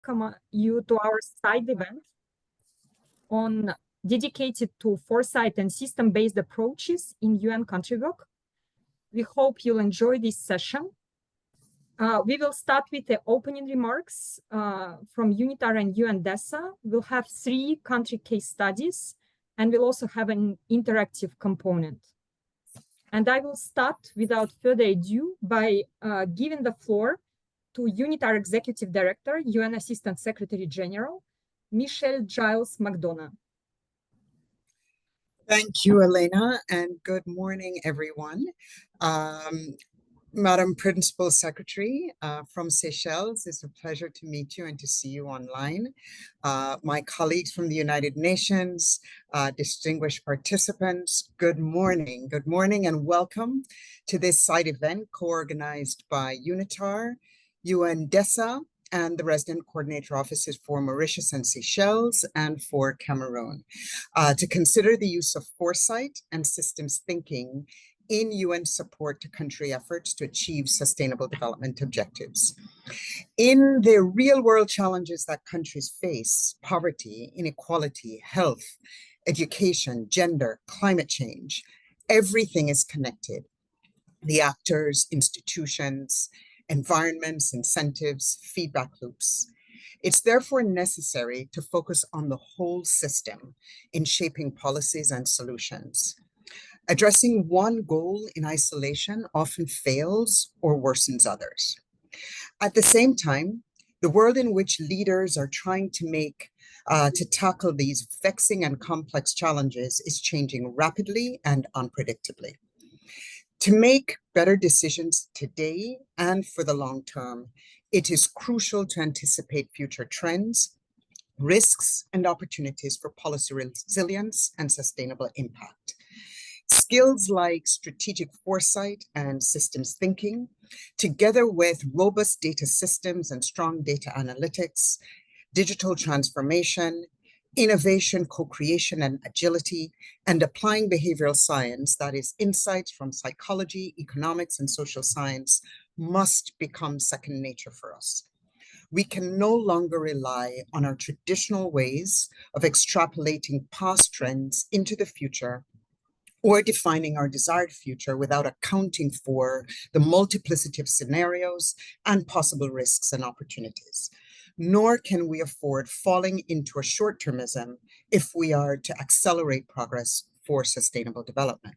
welcome you to our side event dedicated to foresight and system-based approaches in UN country work. We hope you'll enjoy this session. We will start with the opening remarks from UNITAR and UNDESA. We'll have 3 country case studies, and we'll also have an interactive component. And I will start without further ado by giving the floor to UNITAR Executive Director, UN Assistant Secretary General, Michelle Giles McDonough. Thank you, Elena, and good morning, everyone. Madam Principal Secretary from Seychelles, it's a pleasure to meet you and to see you online. My colleagues from the United Nations, distinguished participants, good morning and welcome to this side event co-organized by UNITAR, UNDESA, and the resident coordinator offices for Mauritius and Seychelles and for Cameroon, to consider the use of foresight and systems thinking in UN support to country efforts to achieve sustainable development objectives. In the real-world challenges that countries face, poverty, inequality, health, education, gender, climate change, everything is connected. The actors, institutions, environments, incentives, feedback loops. It's therefore necessary to focus on the whole system in shaping policies and solutions. Addressing one goal in isolation often fails or worsens others. At the same time, the world in which leaders are trying to tackle these vexing and complex challenges is changing rapidly and unpredictably. To make better decisions today and for the long term, it is crucial to anticipate future trends, risks, and opportunities for policy resilience and sustainable impact. Skills like strategic foresight and systems thinking, together with robust data systems and strong data analytics, digital transformation, innovation, co-creation, and agility, and applying behavioral science, that is insights from psychology, economics, and social science, must become second nature for us. We can no longer rely on our traditional ways of extrapolating past trends into the future or defining our desired future without accounting for the multiplicity of scenarios and possible risks and opportunities. Nor can we afford falling into a short-termism if we are to accelerate progress for sustainable development.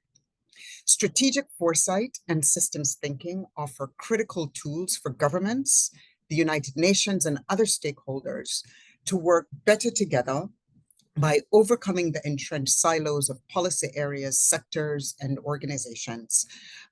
Strategic foresight and systems thinking offer critical tools for governments, the United Nations, and other stakeholders to work better together by overcoming the entrenched silos of policy areas, sectors, and organizations.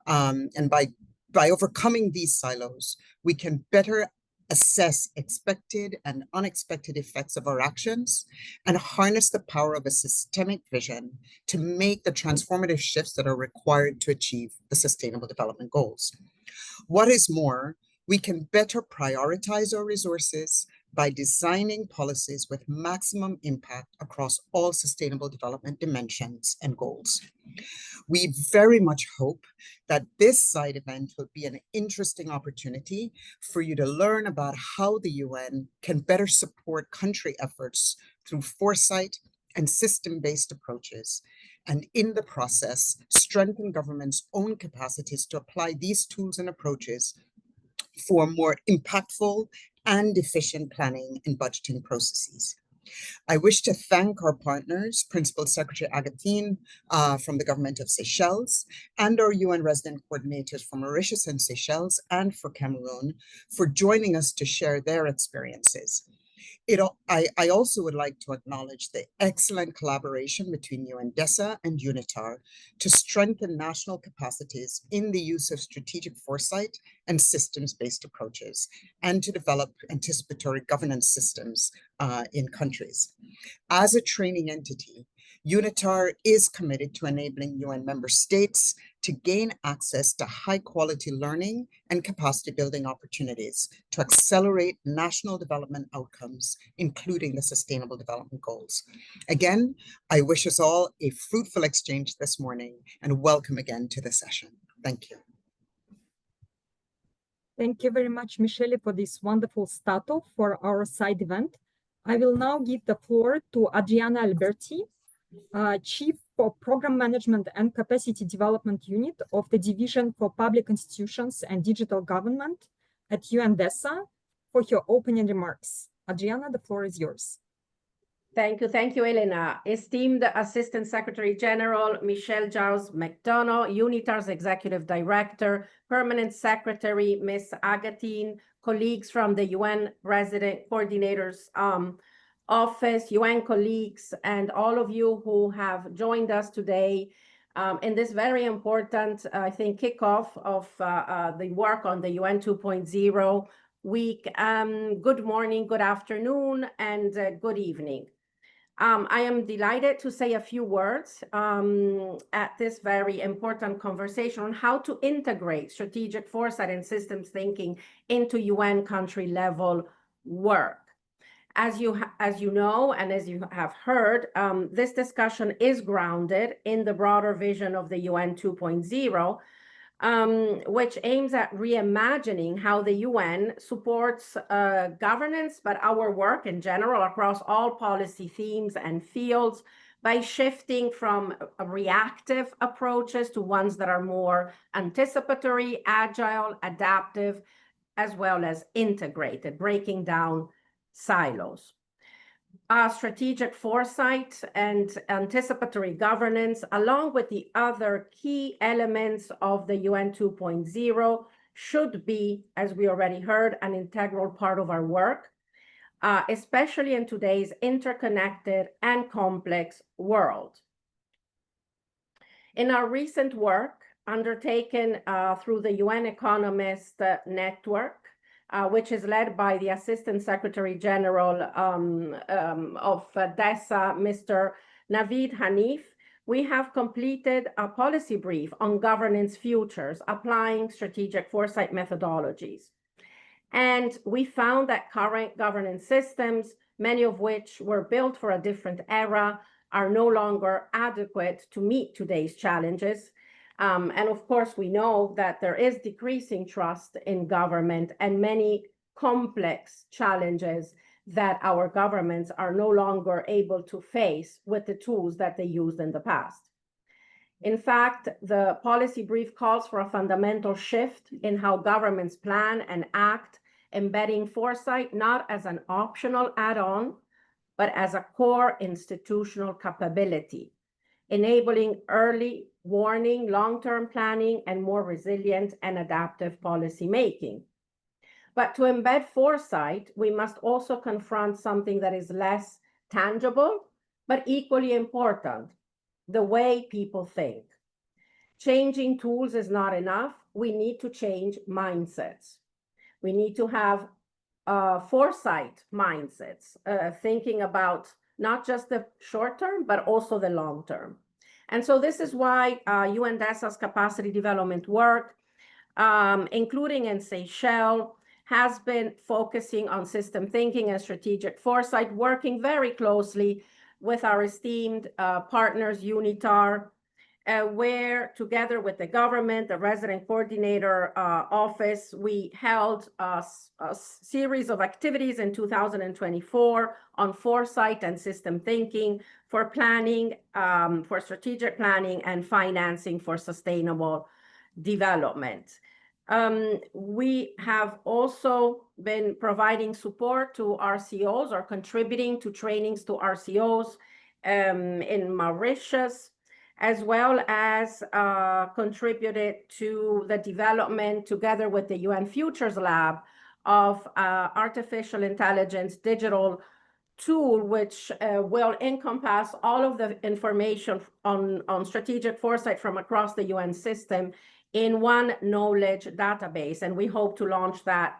And by overcoming these silos, we can better assess expected and unexpected effects of our actions and harness the power of a systemic vision to make the transformative shifts that are required to achieve the Sustainable Development Goals. What is more, we can better prioritize our resources by designing policies with maximum impact across all sustainable development dimensions and goals. We very much hope that this side event will be an interesting opportunity for you to learn about how the UN can better support country efforts through foresight and system-based approaches, and in the process, strengthen governments' own capacities to apply these tools and approaches for more impactful and efficient planning and budgeting processes. I wish to thank our partners, Principal Secretary Agatine from the government of Seychelles, and our UN resident coordinators from Mauritius and Seychelles and for Cameroon for joining us to share their experiences. I also would like to acknowledge the excellent collaboration between UNDESA and UNITAR to strengthen national capacities in the use of strategic foresight and systems-based approaches, and to develop anticipatory governance systems in countries. As a training entity, UNITAR is committed to enabling UN member states to gain access to high-quality learning and capacity-building opportunities to accelerate national development outcomes, including the Sustainable Development Goals. Again, I wish us all a fruitful exchange this morning, and welcome again to the session. Thank you. Thank you very much, Michele, for this wonderful start-off for our side event. I will now give the floor to Adriana Alberti, Chief for Program Management and Capacity Development Unit of the Division for Public Institutions and Digital Government at UNDESA, for her opening remarks. Adriana, the floor is yours. Thank you, Elena. Esteemed Assistant Secretary General Michelle Giles McDonough, UNITAR's Executive Director, Permanent Secretary Ms. Agatine, colleagues from the UN Resident Coordinator's Office, UN colleagues, and all of you who have joined us today in this very important, I think, kickoff of the work on the UN 2.0 week. Good morning, good afternoon, and good evening. I am delighted to say a few words at this very important conversation on how to integrate strategic foresight and systems thinking into UN country level work. As you know, and as you have heard, this discussion is grounded in the broader vision of the UN 2.0, which aims at reimagining how the UN supports governance, but our work in general across all policy themes and fields by shifting from reactive approaches to ones that are more anticipatory, agile, adaptive, as well as integrated, breaking down silos. Strategic foresight and anticipatory governance, along with the other key elements of the UN 2.0, should be, as we already heard, an integral part of our work, especially in today's interconnected and complex world. In our recent work undertaken through the UN Economist Network, which is led by the Assistant Secretary General of DESA, Mr. Naveed Hanif, we have completed a policy brief on governance futures, applying strategic foresight methodologies. And we found that current governance systems, many of which were built for a different era, are no longer adequate to meet today's challenges. And of course, we know that there is decreasing trust in government and many complex challenges that our governments are no longer able to face with the tools that they used in the past. In fact, the policy brief calls for a fundamental shift in how governments plan and act, embedding foresight not as an optional add-on, but as a core institutional capability, enabling early warning, long-term planning, and more resilient and adaptive policy making. But to embed foresight, we must also confront something that is less tangible, but equally important: the way people think. Changing tools is not enough. We need to change mindsets. We need to have foresight mindsets, thinking about not just the short term, but also the long term. And so this is why UNDESA's capacity development work, including in Seychelles, has been focusing on system thinking and strategic foresight, working very closely with our esteemed partners, UNITAR, where together with the government, the resident coordinator office, we held a series of activities in 2024 on foresight and system thinking for planning, for strategic planning and financing for sustainable development. We have also been providing support to RCOs or contributing to trainings to RCOs in Mauritius, as well as contributed to the development, together with the UN Futures Lab, of artificial intelligence digital tool, which will encompass all of the information on strategic foresight from across the UN system in one knowledge database. And we hope to launch that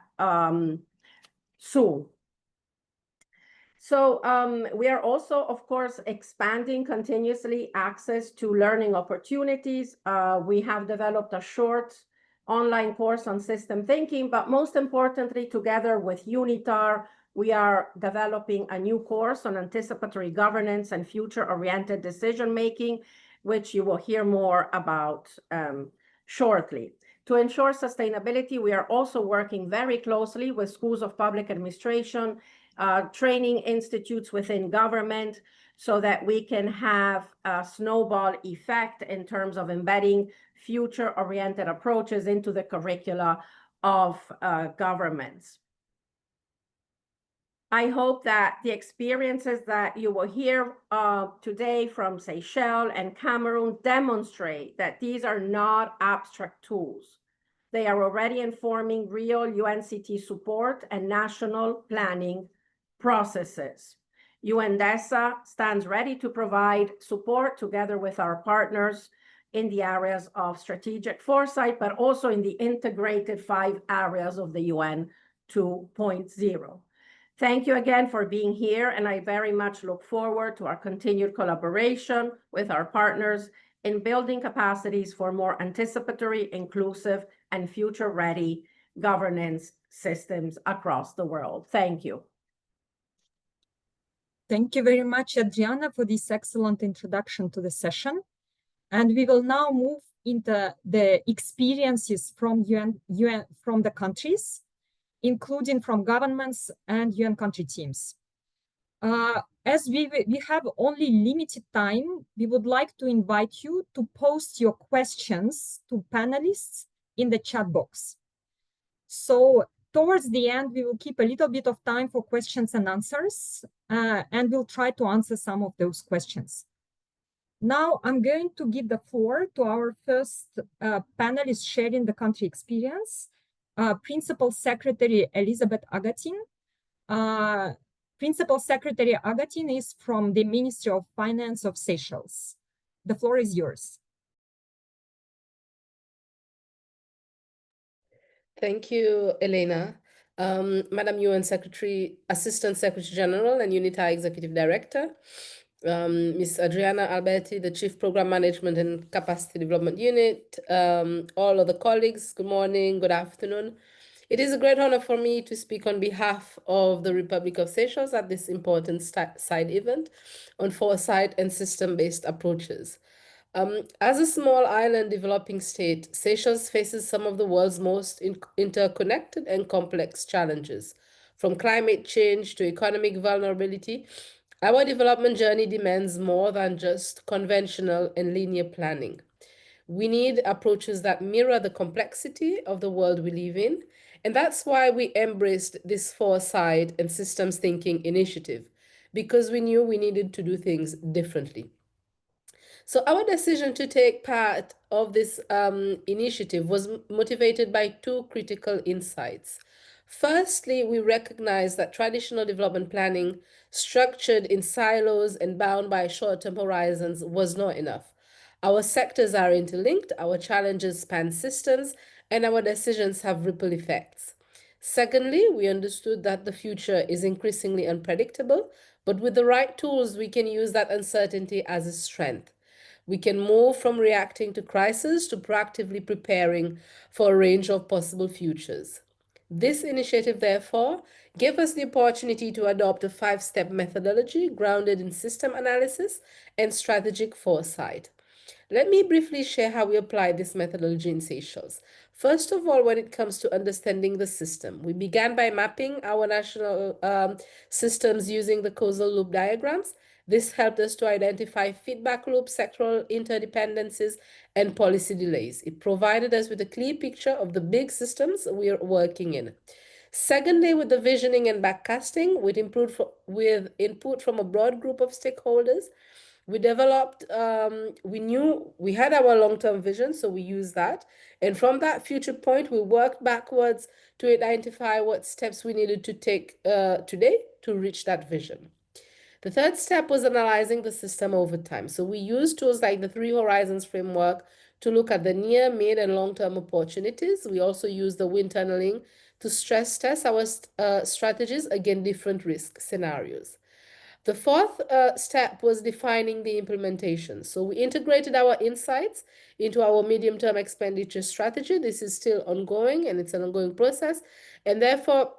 soon. So we are also, of course, expanding continuously access to learning opportunities. We have developed a short online course on system thinking, but most importantly, together with UNITAR, we are developing a new course on anticipatory governance and future-oriented decision-making, which you will hear more about shortly. To ensure sustainability, we are also working very closely with schools of public administration, training institutes within government, so that we can have a snowball effect in terms of embedding future-oriented approaches into the curricula of governments. I hope that the experiences that you will hear today from Seychelles and Cameroon demonstrate that these are not abstract tools. They are already informing real UNCT support and national planning processes. UNDESA stands ready to provide support together with our partners in the areas of strategic foresight, but also in the integrated 5 areas of the UN 2.0. Thank you again for being here, and I very much look forward to our continued collaboration with our partners in building capacities for more anticipatory, inclusive, and future-ready governance systems across the world. Thank you. Thank you very much, Adriana, for this excellent introduction to the session. And we will now move into the experiences from from the countries, including from governments and UN country teams. As we have only limited time, we would like to invite you to post your questions to panelists in the chat box. So towards the end, we will keep a little bit of time for questions and answers, and we'll try to answer some of those questions. Now I'm going to give the floor to our first panelist sharing the country experience, Principal Secretary Elizabeth Agatin. Principal Secretary Agatin is from the Ministry of Finance of Seychelles. The floor is yours. Thank you, Elena. Madam UN Secretary, Assistant Secretary General and UNITAR Executive Director, Ms. Adriana Alberti, the Chief Program Management and Capacity Development Unit, all other colleagues, good morning, good afternoon. It is a great honor for me to speak on behalf of the Republic of Seychelles at this important side event on foresight and system-based approaches. As a small island developing state, Seychelles faces some of the world's most interconnected and complex challenges. From climate change to economic vulnerability, our development journey demands more than just conventional and linear planning. We need approaches that mirror the complexity of the world we live in, and that's why we embraced this foresight and systems thinking initiative, because we knew we needed to do things differently. So our decision to take part of this initiative was motivated by 2 critical insights. Firstly, we recognize that traditional development planning, structured in silos and bound by short-term horizons, was not enough. Our sectors are interlinked, our challenges span systems, and our decisions have ripple effects. Secondly, we understood that the future is increasingly unpredictable, but with the right tools, we can use that uncertainty as a strength. We can move from reacting to crises to proactively preparing for a range of possible futures. This initiative, therefore, gave us the opportunity to adopt a 5-step methodology grounded in system analysis and strategic foresight. Let me briefly share how we apply this methodology in Seychelles. First of all, when it comes to understanding the system, we began by mapping our national systems using the causal loop diagrams. This helped us to identify feedback loops, sectoral interdependencies, and policy delays. It provided us with a clear picture of the big systems we are working in. Secondly, with the visioning and backcasting, with input from a broad group of stakeholders, we developed, we knew we had our long-term vision, so we used that. And from that future point, we worked backwards to identify what steps we needed to take today to reach that vision. The third step was analyzing the system over time. So we used tools like the 3 Horizons framework to look at the near, mid, and long-term opportunities. We also used the wind tunneling to stress test our strategies against different risk scenarios. The fourth step was defining the implementation. So we integrated our insights into our medium-term expenditure strategy. This is still ongoing, and it's an ongoing process. And therefore,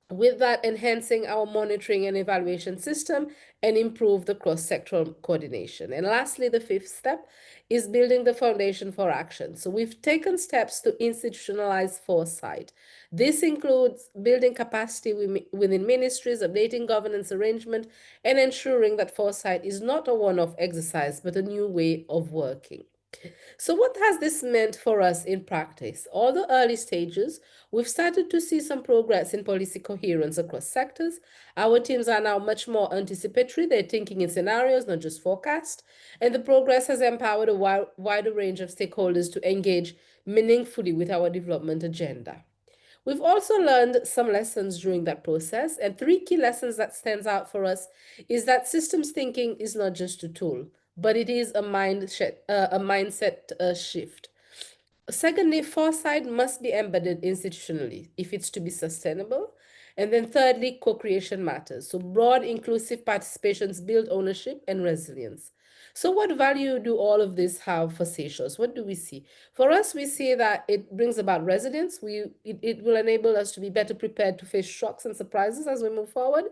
With that, enhancing our monitoring and evaluation system and improve the cross-sectoral coordination. And lastly, the fifth step is building the foundation for action. So we've taken steps to institutionalize foresight. This includes building capacity within ministries, updating governance arrangement, and ensuring that foresight is not a one-off exercise, but a new way of working. So what has this meant for us in practice? All the early stages, we've started to see some progress in policy coherence across sectors. Our teams are now much more anticipatory. They're thinking in scenarios, not just forecast. And the progress has empowered a wider range of stakeholders to engage meaningfully with our development agenda. We've also learned some lessons during that process, and 3 key lessons that stands out for us is that systems thinking is not just a tool, but it is a mindset shift. Secondly, foresight must be embedded institutionally if it's to be sustainable. And then thirdly, co-creation matters. So broad, inclusive participations build ownership and resilience. So what value do all of this have for Seychelles? What do we see? For us, we see that it brings about resilience. It will enable us to be better prepared to face shocks and surprises as we move forward.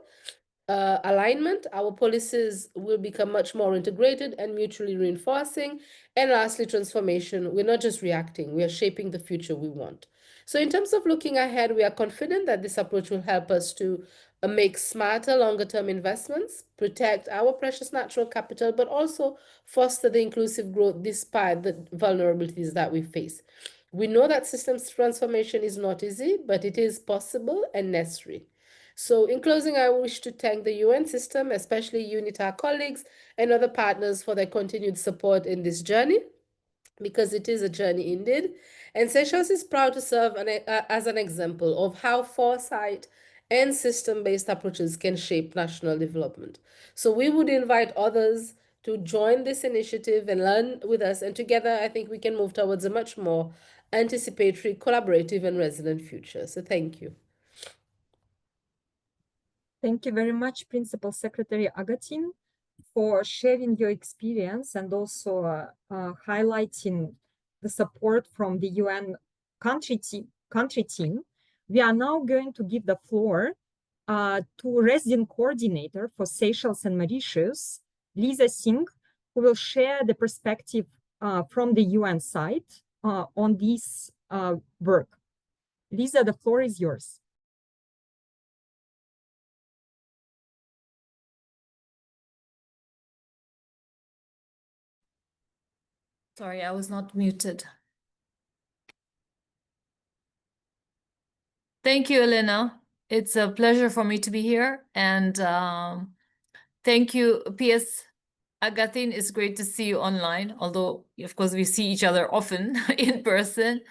Alignment, our policies will become much more integrated and mutually reinforcing. And lastly, transformation, we're not just reacting, we are shaping the future we want. So in terms of looking ahead, we are confident that this approach will help us to make smarter, longer-term investments, protect our precious natural capital, but also foster the inclusive growth despite the vulnerabilities that we face. We know that systems transformation is not easy, but it is possible and necessary. So in closing, I wish to thank the UN system, especially UNITAR colleagues and other partners for their continued support in this journey, because it is a journey indeed. And Seychelles is proud to serve as an example of how foresight and system-based approaches can shape national development. So we would invite others to join this initiative and learn with us. And together, I think we can move towards a much more anticipatory, collaborative, and resilient future. So thank you. Thank you very much, Principal Secretary Agatin, for sharing your experience and also highlighting the support from the UN country team. We are now going to give the floor to resident coordinator for Seychelles and Mauritius, Lisa Singh, who will share the perspective from the UN side on this work. Lisa, the floor is yours. Sorry, I was not muted. Thank you, Elena. It's a pleasure for me to be here. And thank you, PS Agatin. It's great to see you online, although, of course, we see each other often in person.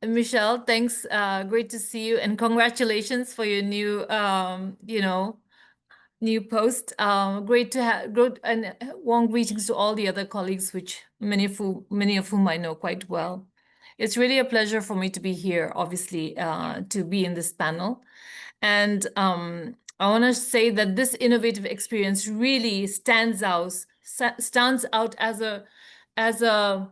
Michelle, thanks. Great to see you. And congratulations for your new, new post. Great to have good and warm greetings to all the other colleagues, which many of whom I know quite well. It's really a pleasure for me to be here, obviously, to be in this panel. And I want to say that this innovative experience really stands out as a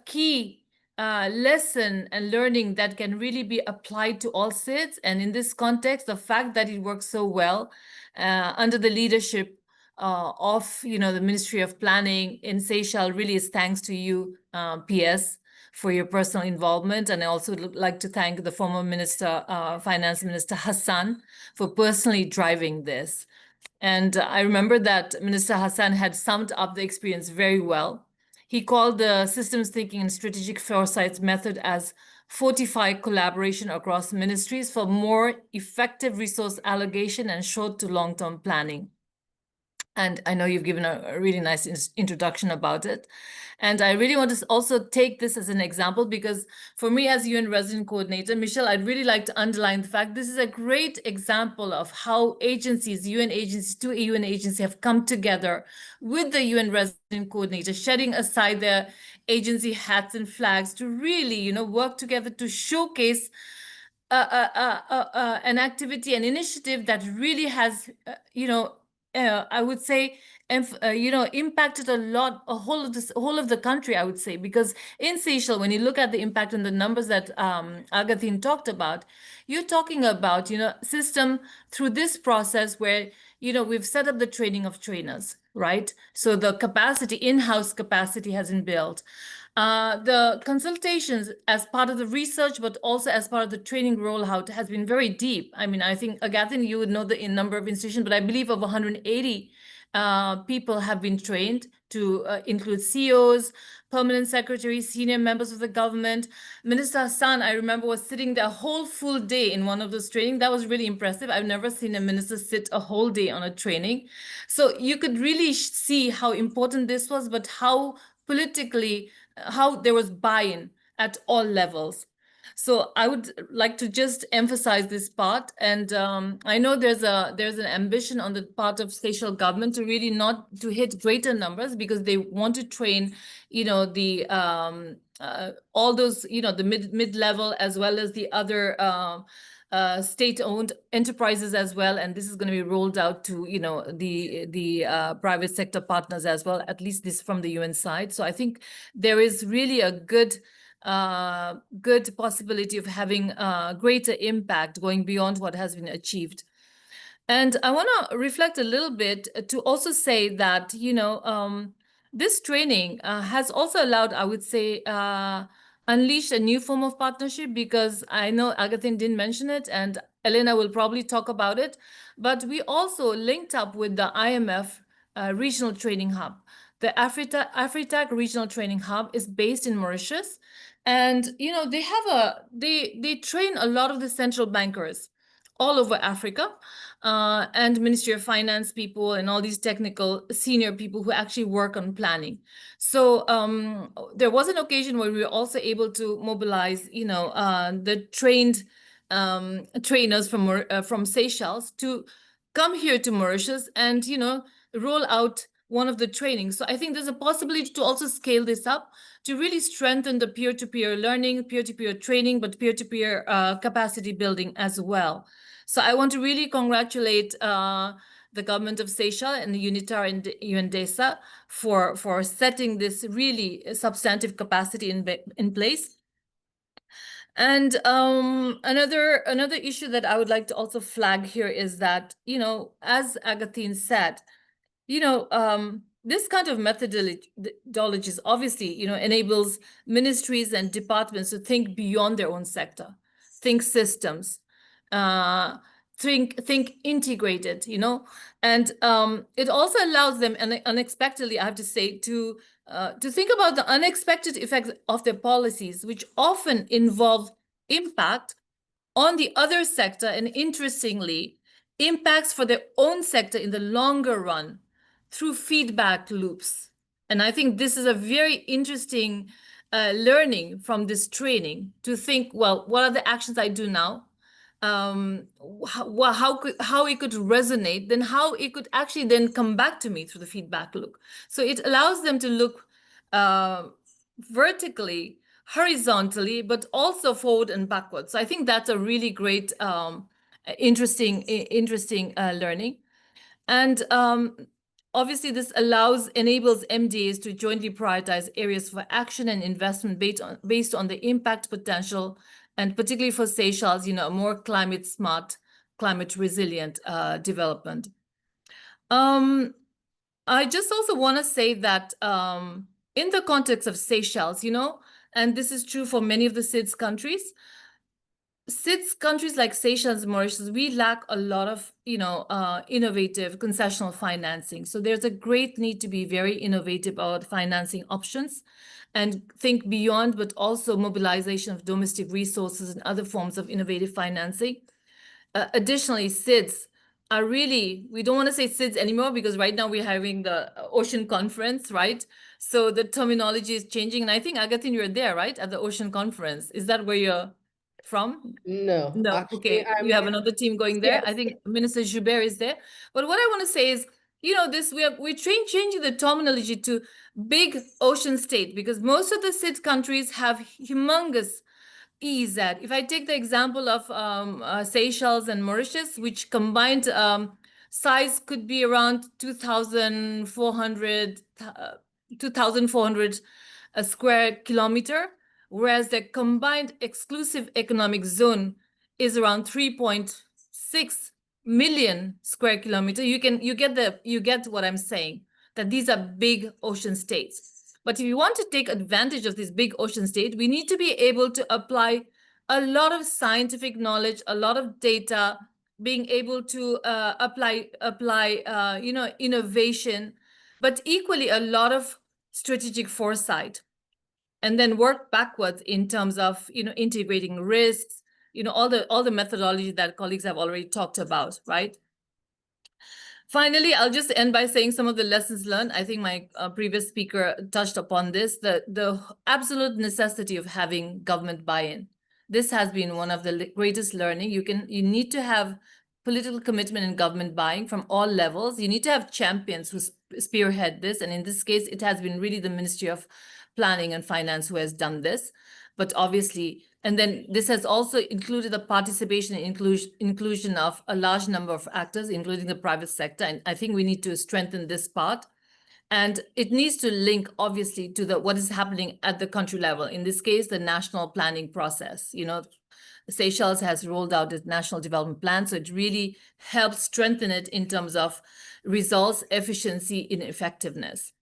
key lesson and learning that can really be applied to all SIDS. And in this context, the fact that it works so well under the leadership of the Ministry of Planning in Seychelles really is thanks to you, PS, for your personal involvement. And I also would like to thank the former Minister, Finance Minister Hassan, for personally driving this. And I remember that Minister Hassan had summed up the experience very well. He called the systems thinking and strategic foresight method as fortified collaboration across ministries for more effective resource allocation and short to long-term planning. And I know you've given a really nice introduction about it. And I really want to also take this as an example, because for me as UN resident coordinator, Michelle, I'd really like to underline the fact this is a great example of how agencies, UN agencies, 2 UN agencies have come together with the UN resident coordinator, shedding aside their agency hats and flags to really, work together to showcase an activity, an initiative that really has, I would say, impacted a lot, a whole of the country, I would say, because in Seychelles, when you look at the impact and the numbers that Agathine talked about, you're talking about, system through this process where, we've set up the training of trainers, right? So the capacity, in-house capacity has been built. The consultations as part of the research, but also as part of the training rollout has been very deep. I mean, I think, Agathine, you would know the number of institutions, but I believe over 180 people have been trained to include CEOs, permanent secretaries, senior members of the government. Minister Hassan, I remember, was sitting there a whole full day in one of those trainings. That was really impressive. I've never seen a minister sit a whole day on a training. So you could really see how important this was, but how politically, how there was buy-in at all levels. So I would like to just emphasize this part. And I know there's an ambition on the part of Seychelles government to really not to hit greater numbers, because they want to train, the all those, the mid-level as well as the other state-owned enterprises as well, and this is going to be rolled out to the private sector partners as well, at least this from the UN side. So I think there is really a good possibility of having greater impact going beyond what has been achieved. And I want to reflect a little bit to also say that this training has also allowed, I would say, unleash a new form of partnership, because I know Agathine didn't mention it, and Elena will probably talk about it, but we also linked up with the IMF Regional Training Hub. The Afritac Regional Training Hub is based in Mauritius, and they have they train a lot of the central bankers all over Africa, and Ministry of Finance people and all these technical senior people who actually work on planning. So there was an occasion where we were also able to mobilize, the trained trainers from Seychelles to come here to Mauritius and, roll out one of the trainings. So I think there's a possibility to also scale this up to really strengthen the peer-to-peer learning, peer-to-peer training, but peer-to-peer capacity building as well. So I want to really congratulate the government of Seychelles and the UNITAR and UNDESA for setting this really substantive capacity in place. And another issue that I would like to also flag here is that, as Agathine said, this kind of methodologies obviously, enables ministries and departments to think beyond their own sector, think systems, think integrated, and it also allows them, and unexpectedly, I have to say, to think about the unexpected effects of their policies, which often involve impact on the other sector, and interestingly, impacts for their own sector in the longer run through feedback loops. And I think this is a very interesting learning from this training, to think, well, what are the actions I do now? How it could resonate, then how it could actually then come back to me through the feedback loop. So it allows them to look vertically, horizontally, but also forward and backwards. So I think that's a really great, interesting learning. And obviously, this enables MDAs to jointly prioritize areas for action and investment based on the impact potential, and particularly for Seychelles, a more climate smart, climate resilient development. I just also want to say that in the context of Seychelles, and this is true for many of the SIDS countries, like Seychelles and Mauritius, we lack a lot of, innovative concessional financing. So there's a great need to be very innovative about financing options and think beyond, but also mobilization of domestic resources and other forms of innovative financing. Additionally, SIDS are really, we don't want to say SIDS anymore, because right now we're having the Ocean Conference, right? So the terminology is changing. And I think, Agathine, you're there, right? At the Ocean Conference. Is that where you're from? No. Okay. You have another team going there. Yes. I think Minister Joubert is there. But what I want to say is, we're changing the terminology to big ocean state, because most of the SID countries have humongous EEZ. If I take the example of Seychelles and Mauritius, which combined size could be around 2,400 square kilometer, whereas the combined exclusive economic zone is around 3.6 million square kilometer. You get what I'm saying, that these are big ocean states. But if you want to take advantage of this big ocean state, we need to be able to apply a lot of scientific knowledge, a lot of data, being able to apply innovation, but equally a lot of strategic foresight, and then work backwards in terms of integrating risks, all the methodology that colleagues have already talked about, right? Finally, I'll just end by saying some of the lessons learned. I think my previous speaker touched upon this, the absolute necessity of having government buy-in. This has been one of the greatest learning. You need to have political commitment and government buying from all levels. You need to have champions who spearhead this. And in this case, it has been really the Ministry of Planning and Finance who has done this. But obviously, and then this has also included the participation and inclusion of a large number of actors, including the private sector. And I think we need to strengthen this part. And it needs to link, obviously, to what is happening at the country level. In this case, the national planning process. Seychelles has rolled out its national development plan, so it really helps strengthen it in terms of results, efficiency, and effectiveness.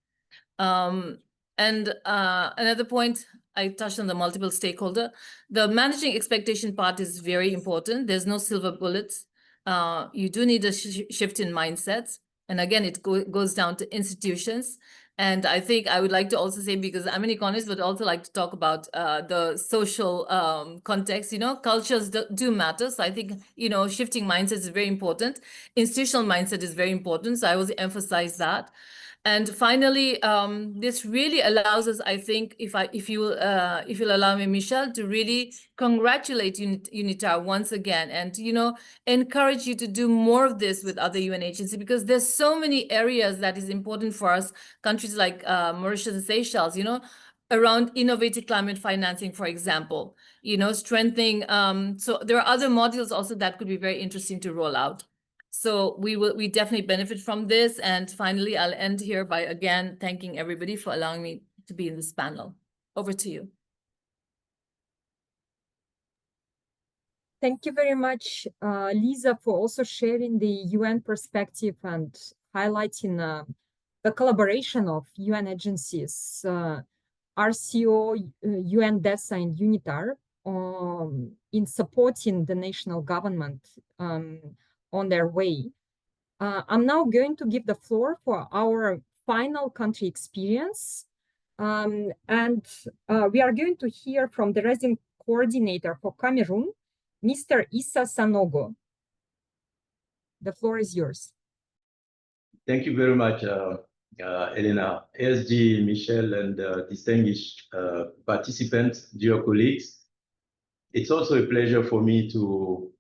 And another point, I touched on the multiple stakeholder. The managing expectation part is very important. There's no silver bullets. You do need a shift in mindsets. And again, it goes down to institutions. And I think I would like to also say, because I'm an economist, but also like to talk about the social context. Cultures do matter. So I think, shifting mindsets is very important. Institutional mindset is very important. So I always emphasize that. And finally, this really allows us, I think, if you'll allow me, Michelle, to really congratulate UNITAR once again, and encourage you to do more of this with other UN agencies, because there's so many areas that is important for us, countries like Mauritius and Seychelles, around innovative climate financing, for example, strengthening. So there are other modules also that could be very interesting to roll out. So we definitely benefit from this. And finally, I'll end here by again thanking everybody for allowing me to be in this panel. Over to you. Thank you very much, Lisa, for also sharing the UN perspective and highlighting the collaboration of UN agencies, RCO, UNDESA, and UNITAR in supporting the national government on their way. I'm now going to give the floor for our final country experience. And we are going to hear from the resident coordinator for Cameroon, Mr. Issa Sanogo. The floor is yours. Thank you very much, Elena, SG, Michelle, and distinguished participants, dear colleagues. It's also a pleasure for me to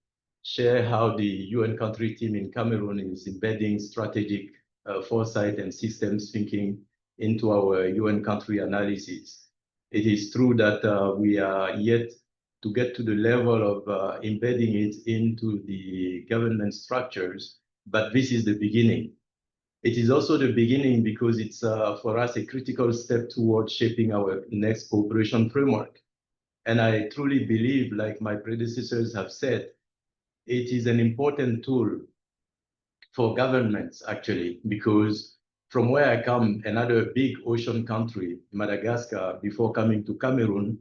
share how the UN country team in Cameroon is embedding strategic foresight and systems thinking into our UN country analysis. It is true that we are yet to get to the level of embedding it into the government structures, but this is the beginning. It is also the beginning because it's for us a critical step towards shaping our next cooperation framework. And I truly believe, like my predecessors have said, it is an important tool for governments, actually, because from where I come, another big ocean country, Madagascar, before coming to Cameroon,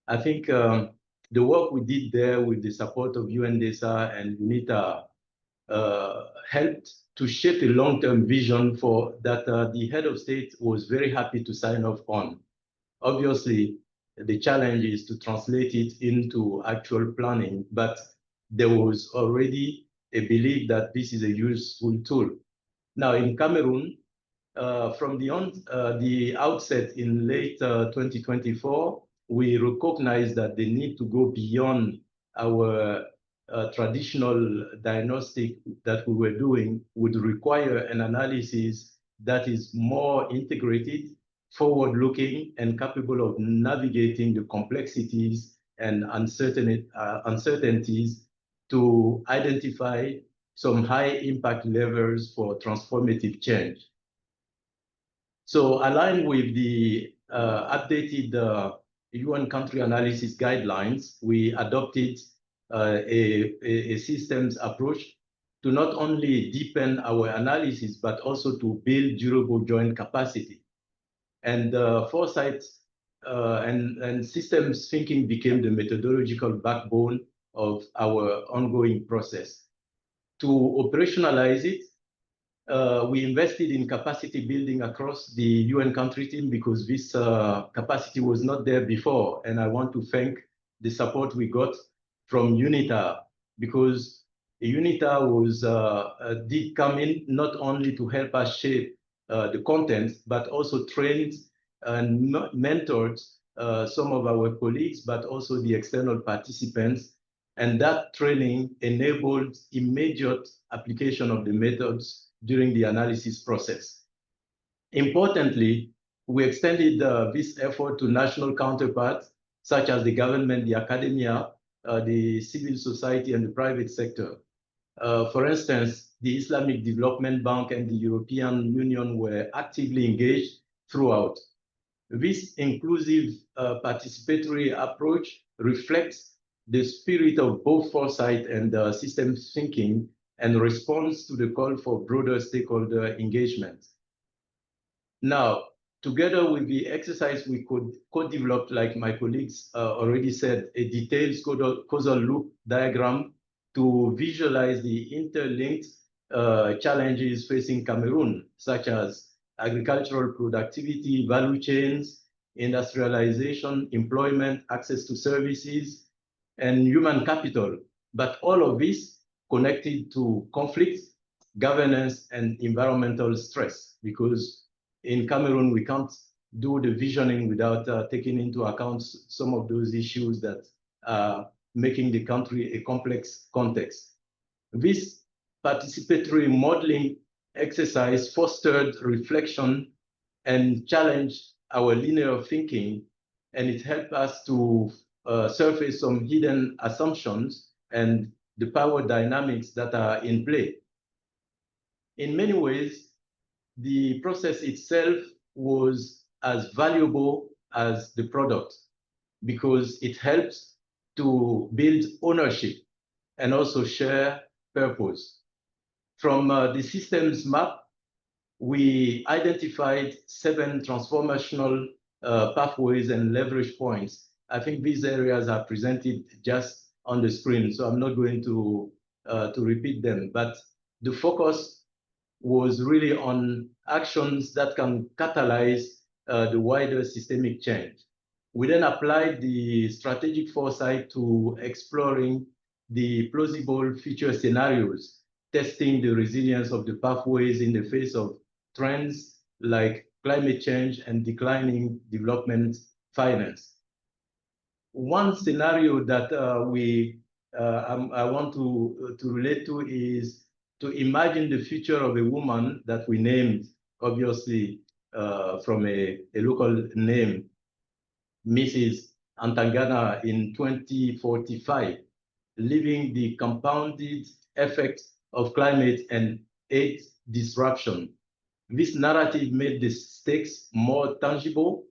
I think the work we did there with the support of UNDESA and UNITAR helped to shape a long-term vision for that the head of state was very happy to sign off on. Obviously, the challenge is to translate it into actual planning, but there was already a belief that this is a useful tool. Now in Cameroon, from the outset in late 2024, we recognized that the need to go beyond our traditional diagnostic that we were doing would require an analysis that is more integrated, forward-looking, and capable of navigating the complexities and uncertainties to identify some high impact levers for transformative change. So aligned with the updated UN country analysis guidelines, we adopted a systems approach to not only deepen our analysis, but also to build durable joint capacity. And Foresight and systems thinking became the methodological backbone of our ongoing process. To operationalize it, we invested in capacity building across the UN country team because this capacity was not there before. And I want to thank the support we got from UNITAR, because UNITAR did come in not only to help us shape the content, but also trained and mentored some of our colleagues, but also the external participants. And that training enabled immediate application of the methods during the analysis process. Importantly, we extended this effort to national counterparts, such as the government, the academia, the civil society, and the private sector. For instance, the Islamic Development Bank and the European Union were actively engaged throughout. This inclusive participatory approach reflects the spirit of both Foresight and systems thinking and responds to the call for broader stakeholder engagement. Now, together with the exercise, we could co-develop, like my colleagues already said, a detailed causal loop diagram to visualize the interlinked challenges facing Cameroon, such as agricultural productivity, value chains, industrialization, employment, access to services, and human capital. But all of this connected to conflict, governance, and environmental stress, because in Cameroon, we can't do the visioning without taking into account some of those issues that are making the country a complex context. This participatory modeling exercise fostered reflection and challenged our linear thinking, and it helped us to surface some hidden assumptions and the power dynamics that are in play. In many ways, the process itself was as valuable as the product because it helps to build ownership and also share purpose. From the systems map, we identified 7 transformational pathways and leverage points. I think these areas are presented just on the screen, so I'm not going to repeat them. But the focus was really on actions that can catalyze the wider systemic change. We then applied the strategic foresight to exploring the plausible future scenarios, testing the resilience of the pathways in the face of trends like climate change and declining development finance. One scenario that I want to relate to is to imagine the future of a woman that we named, obviously, from a local name, Mrs. Antangana, in 2045, living the compounded effects of climate and aid disruption. This narrative made the stakes more tangible,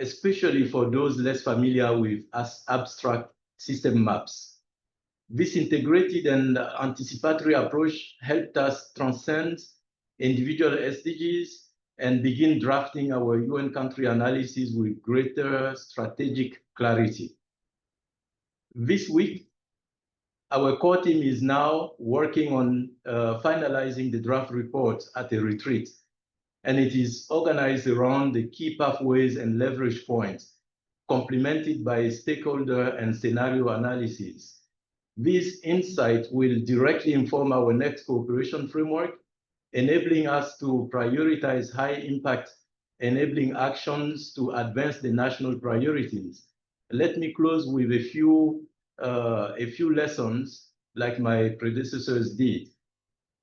especially for those less familiar with abstract system maps. This integrated and anticipatory approach helped us transcend individual SDGs and begin drafting our UN country analysis with greater strategic clarity. This week, our core team is now working on finalizing the draft report at a retreat, and it is organized around the key pathways and leverage points, complemented by stakeholder and scenario analysis. This insight will directly inform our next cooperation framework, enabling us to prioritize high-impact enabling actions to advance the national priorities. Let me close with a few lessons like my predecessors did.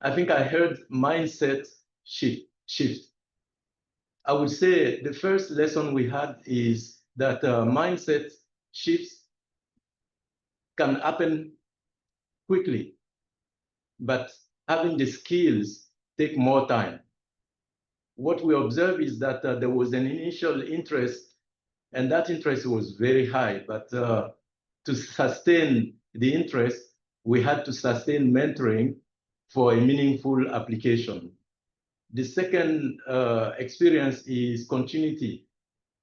I think I heard mindset shift. I would say the first lesson we had is that mindset shifts can happen quickly, but having the skills take more time. What we observe is that there was an initial interest, and that interest was very high, but to sustain the interest, we had to sustain mentoring for a meaningful application. The second experience is continuity,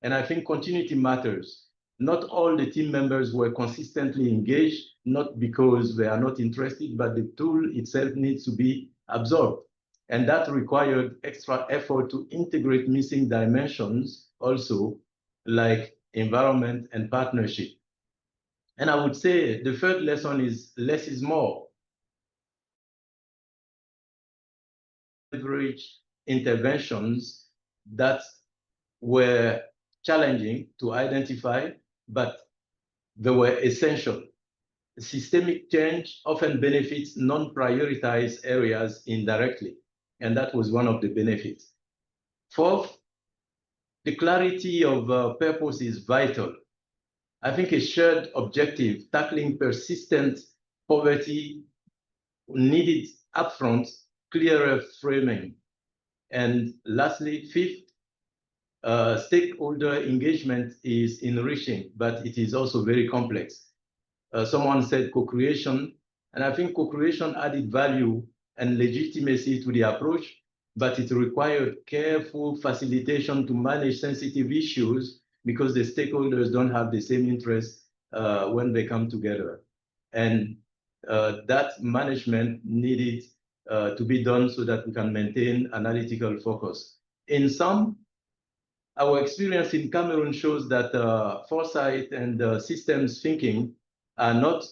and I think continuity matters. Not all the team members were consistently engaged, not because they are not interested, but the tool itself needs to be absorbed. And that required extra effort to integrate missing dimensions also, like environment and partnership. And I would say the third lesson is less is more. Leverage interventions that were challenging to identify, but they were essential. Systemic change often benefits non-prioritized areas indirectly, and that was one of the benefits. Fourth, the clarity of purpose is vital. I think a shared objective, tackling persistent poverty, needed upfront, clearer framing. And lastly, fifth, stakeholder engagement is enriching, but it is also very complex. Someone said co-creation, and I think co-creation added value and legitimacy to the approach, but it required careful facilitation to manage sensitive issues because the stakeholders don't have the same interests when they come together. And that management needed to be done so that we can maintain analytical focus. In sum, our experience in Cameroon shows that foresight and systems thinking are not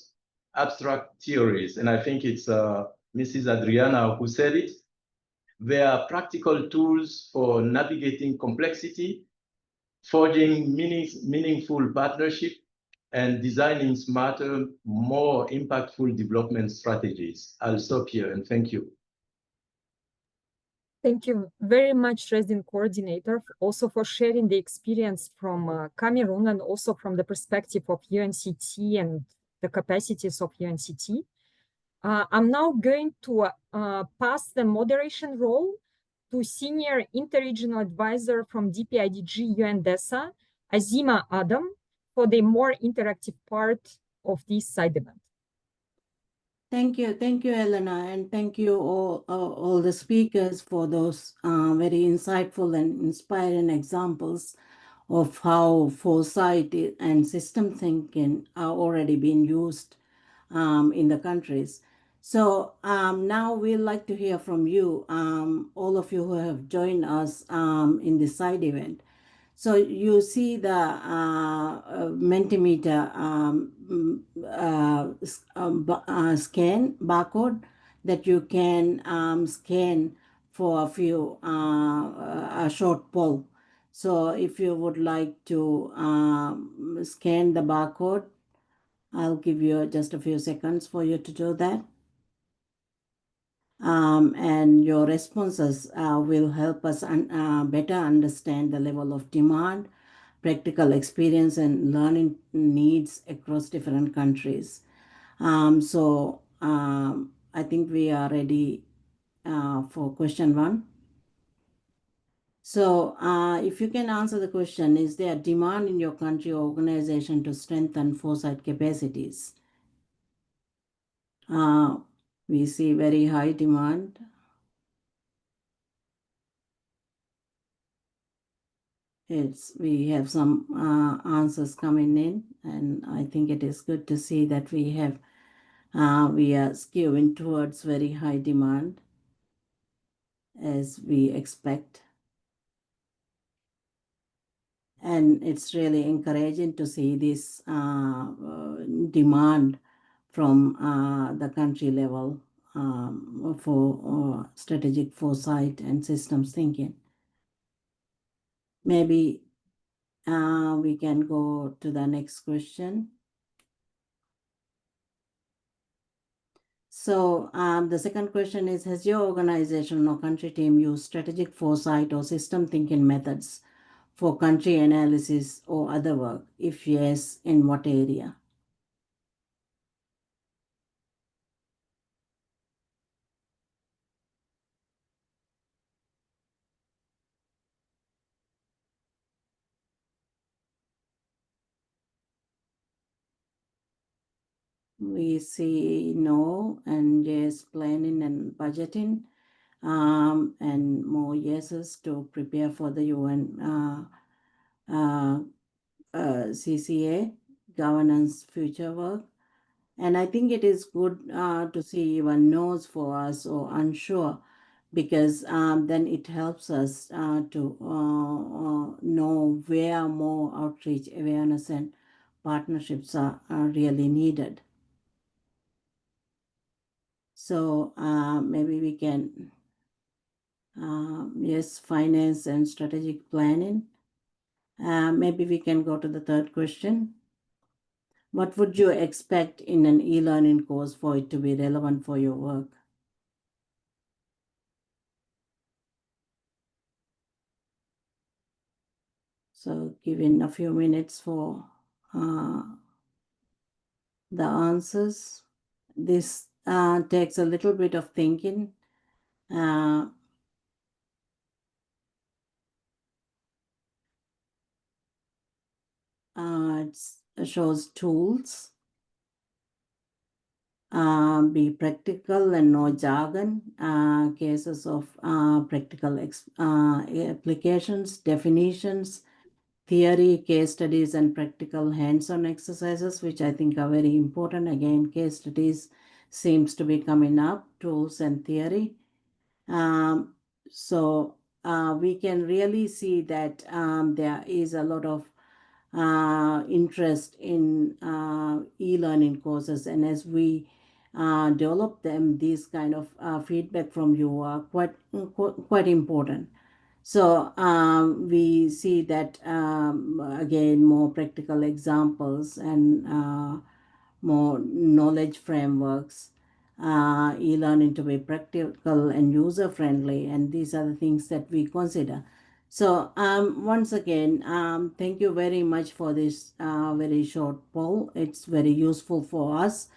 abstract theories. And I think it's Mrs. Adriana who said it. They are practical tools for navigating complexity, forging meaningful partnership, and designing smarter, more impactful development strategies. I'll stop here and thank you. Thank you very much, Resident Coordinator, also for sharing the experience from Cameroon and also from the perspective of UNCT and the capacities of UNCT. I'm now going to pass the moderation role to Senior Interregional Advisor from DPIDG UNDESA, Azima Adam, for the more interactive part of this side event. Thank you, Elena, and thank you all the speakers for those very insightful and inspiring examples of how foresight and system thinking are already being used in the countries. So now we'd like to hear from you, all of you who have joined us in this side event. So you see the Mentimeter scan barcode that you can scan for a short poll. So if you would like to scan the barcode, I'll give you just a few seconds for you to do that. And your responses will help us better understand the level of demand, practical experience, and learning needs across different countries. So I think we are ready for question 1. So if you can answer the question, is there demand in your country or organization to strengthen foresight capacities? We see very high demand. We have some answers coming in, and I think it is good to see that we are skewing towards very high demand as we expect. And it's really encouraging to see this demand from the country level for strategic foresight and systems thinking. Maybe we can go to the next question. So the second question is, has your organization or country team used strategic foresight or system thinking methods for country analysis or other work? If yes, in what area? We see no and yes, planning and budgeting, and more yeses to prepare for the UN CCA governance future work. And I think it is good to see even no's for us or unsure, because then it helps us to know where more outreach, awareness, and partnerships are really needed. So maybe we can, yes, finance and strategic planning. Maybe we can go to the third question. What would you expect in an e-learning course for it to be relevant for your work? So giving a few minutes for the answers. This takes a little bit of thinking. It shows tools. Be practical and no jargon. Cases of practical applications, definitions, theory, case studies, and practical hands-on exercises, which I think are very important. Again, case studies seems to be coming up, tools and theory. So we can really see that there is a lot of interest in e-learning courses, and as we develop them, these kind of feedback from you are quite important. So we see that again, more practical examples and more knowledge frameworks, e-learning to be practical and user-friendly, and these are the things that we consider. So once again, thank you very much for this very short poll. It's very useful for us.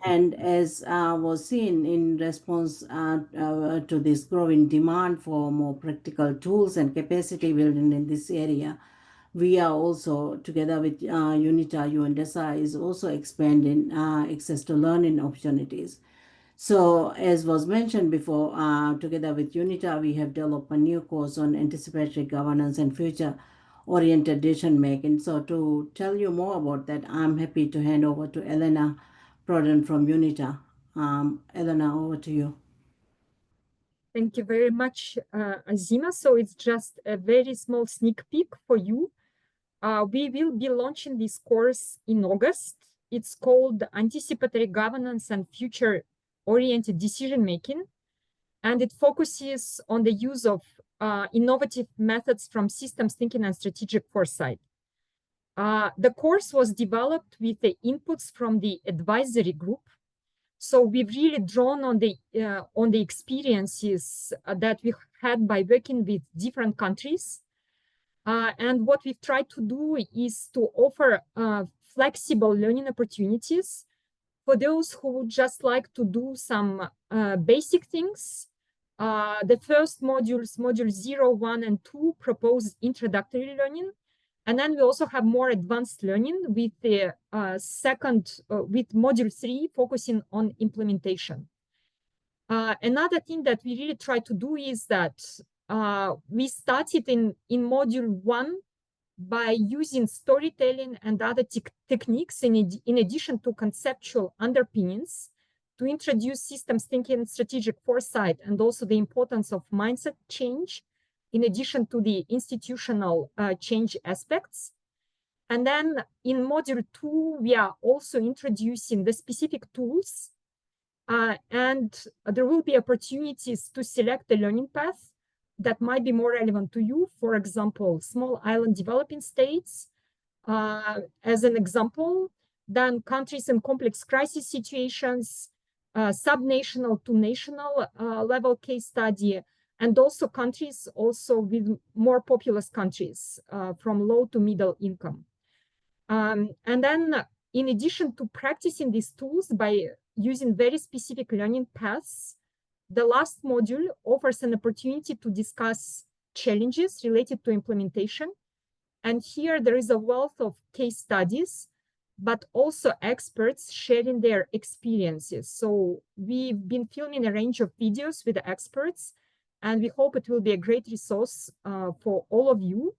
And as was seen in response to this growing demand for more practical tools and capacity building in this area, we are also, together with UNITAR, UNDESA, is also expanding access to learning opportunities. So as was mentioned before, together with UNITAR, we have developed a new course on anticipatory governance and future-oriented decision-making. So to tell you more about that, I'm happy to hand over to Elena Prodan from UNITAR. Elena, over to you. Thank you very much, Azima. So it's just a very small sneak peek for you. We will be launching this course in August. It's called Anticipatory Governance and Future-Oriented Decision-Making, and it focuses on the use of innovative methods from systems thinking and strategic foresight. The course was developed with the inputs from the advisory group. So we've really drawn on the experiences that we had by working with different countries. And what we've tried to do is to offer flexible learning opportunities for those who would just like to do some basic things. The first modules, module 0, 1, and 2, propose introductory learning. And then we also have more advanced learning with the with module 3 focusing on implementation. Another thing that we really try to do is that we started in module 1 by using storytelling and other techniques in addition to conceptual underpinnings to introduce systems thinking, strategic foresight, and also the importance of mindset change, in addition to the institutional change aspects. And then in module 2, we are also introducing the specific tools, and there will be opportunities to select the learning path that might be more relevant to you. For example, small island developing states, as an example, then countries in complex crisis situations, subnational to national level case study, and also countries also with more populous countries from low to middle income. And then in addition to practicing these tools by using very specific learning paths, the last module offers an opportunity to discuss challenges related to implementation. And here there is a wealth of case studies but also experts sharing their experiences. So we've been filming a range of videos with the experts, and we hope it will be a great resource for all of you.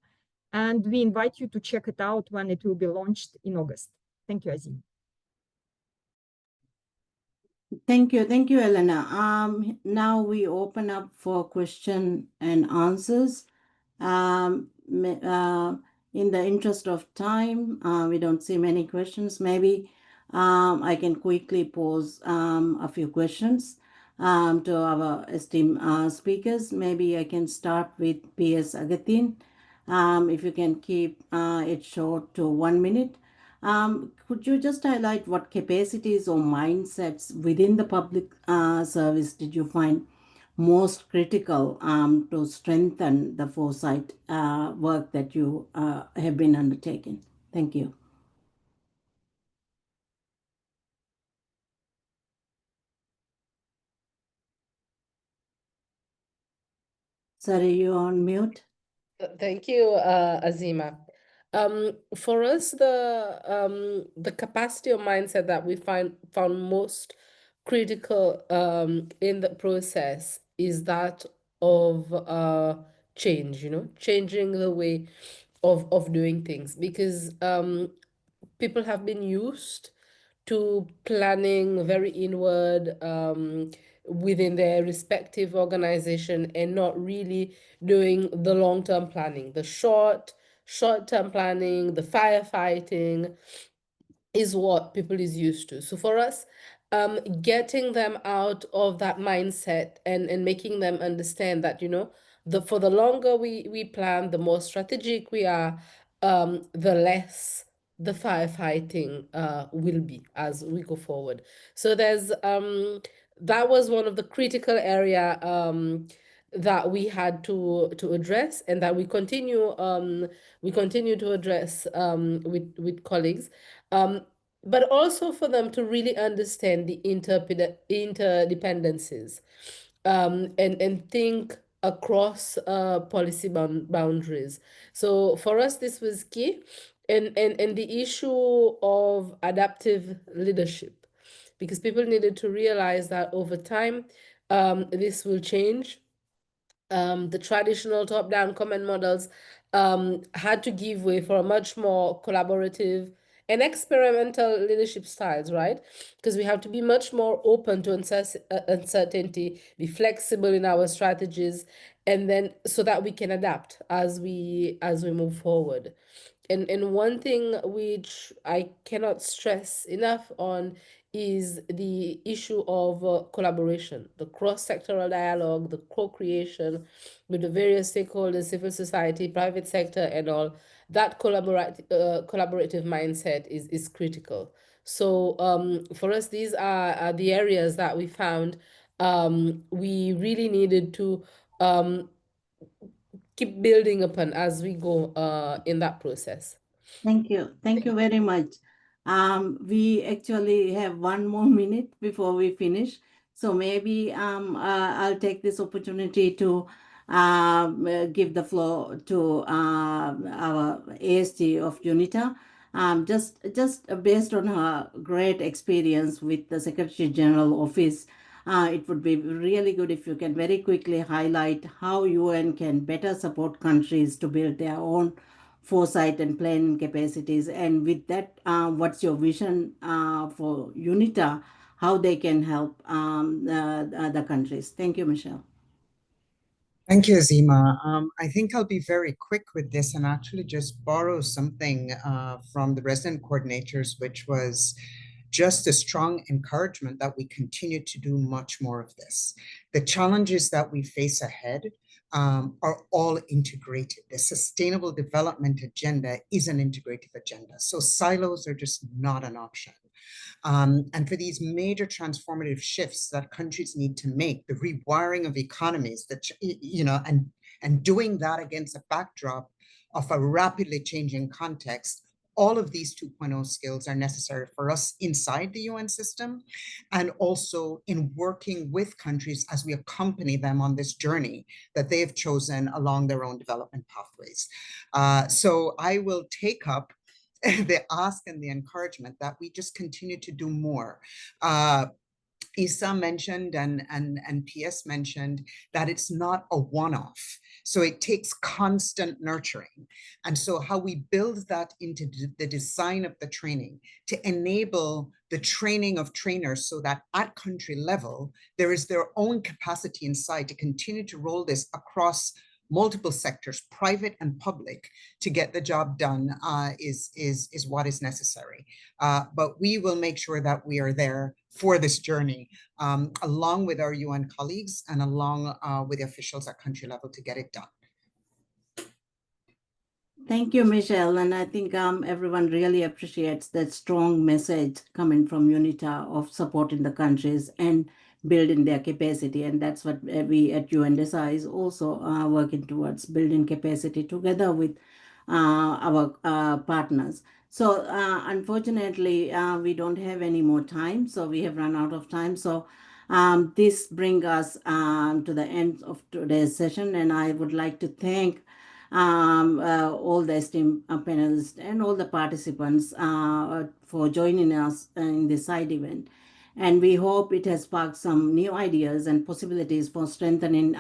And we invite you to check it out when it will be launched in August. Thank you, Azim. Thank you, Elena. Now we open up for question and answers. In the interest of time, we don't see many questions. Maybe I can quickly pose a few questions to our esteemed speakers. Maybe I can start with PS Agatin. If you can keep it short to 1 minute. Could you just highlight what capacities or mindsets within the public service did you find most critical to strengthen the foresight work that you have been undertaking? Thank you. Sorry, you're on mute. Thank you, Azima. For us, the capacity or mindset that we found most critical in the process is that of change, changing the way of doing things, because people have been used to planning very inward within their respective organization and not really doing the long-term planning. The short-term planning, the firefighting is what people is used to. So for us, getting them out of that mindset and making them understand that, for the longer we plan, the more strategic we are, the less the firefighting will be as we go forward. So there's that was one of the critical area that we had to address, and that we continue to address with colleagues, but also for them to really understand the interdependencies, and think across policy boundaries. So for us, this was key, and the issue of adaptive leadership, because people needed to realize that over time, this will change. The traditional top-down command models had to give way for a much more collaborative and experimental leadership styles, right? Because we have to be much more open to uncertainty, be flexible in our strategies, and then so that we can adapt as we move forward. And one thing which I cannot stress enough on is the issue of collaboration, the cross-sectoral dialogue, the co-creation with the various stakeholders, civil society, private sector, and all. That collaborative mindset is critical. So for us, these are the areas that we found we really needed to keep building upon as we go in that process. Thank you. Thank you very much. We actually have 1 more minute before we finish. So maybe I'll take this opportunity to give the floor to our ASG of UNITAR. Just based on her great experience with the Secretary General Office, it would be really good if you can very quickly highlight how UN can better support countries to build their own foresight and planning capacities. And with that, what's your vision for UNITAR, how they can help the countries? Thank you, Michelle. Thank you, Azima. I think I'll be very quick with this and actually just borrow something from the resident coordinators, which was just a strong encouragement that we continue to do much more of this. The challenges that we face ahead are all integrated. The Sustainable Development Agenda is an integrative agenda. So silos are just not an option. And for these major transformative shifts that countries need to make, the rewiring of economies, that and doing that against a backdrop of a rapidly changing context, all of these 2.0 skills are necessary for us inside the UN system, and also in working with countries as we accompany them on this journey that they have chosen along their own development pathways. So I will take up the ask and the encouragement that we just continue to do more. Isa mentioned and PS mentioned that it's not a one-off. So it takes constant nurturing. And so how we build that into the design of the training to enable the training of trainers so that at country level, there is their own capacity inside to continue to roll this across multiple sectors, private and public, to get the job done is what is necessary. But we will make sure that we are there for this journey, along with our UN colleagues and along with the officials at country level to get it done. Thank you, Michelle. And I think everyone really appreciates that strong message coming from UNITAR of supporting the countries and building their capacity. And that's what we at UNDESA is also working towards, building capacity together with our partners. So unfortunately, we don't have any more time. So we have run out of time. So this brings us to the end of today's session. And I would like to thank all the esteemed panelists and all the participants for joining us in this side event. And we hope it has sparked some new ideas and possibilities for strengthening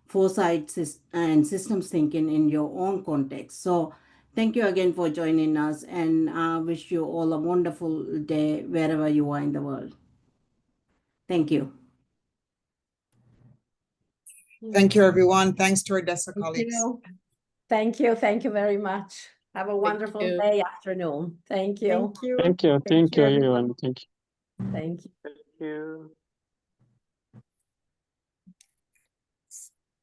foresight and systems thinking in your own context. So thank you again for joining us, and wish you all a wonderful day wherever you are in the world. Thank you. Thank you, everyone. Thanks to our DESA colleagues. Thank you. Thank you very much. Have a wonderful day, afternoon. Thank you. Thank you. Thank you. Thank you, everyone. Thank you. Thank you. Thank you.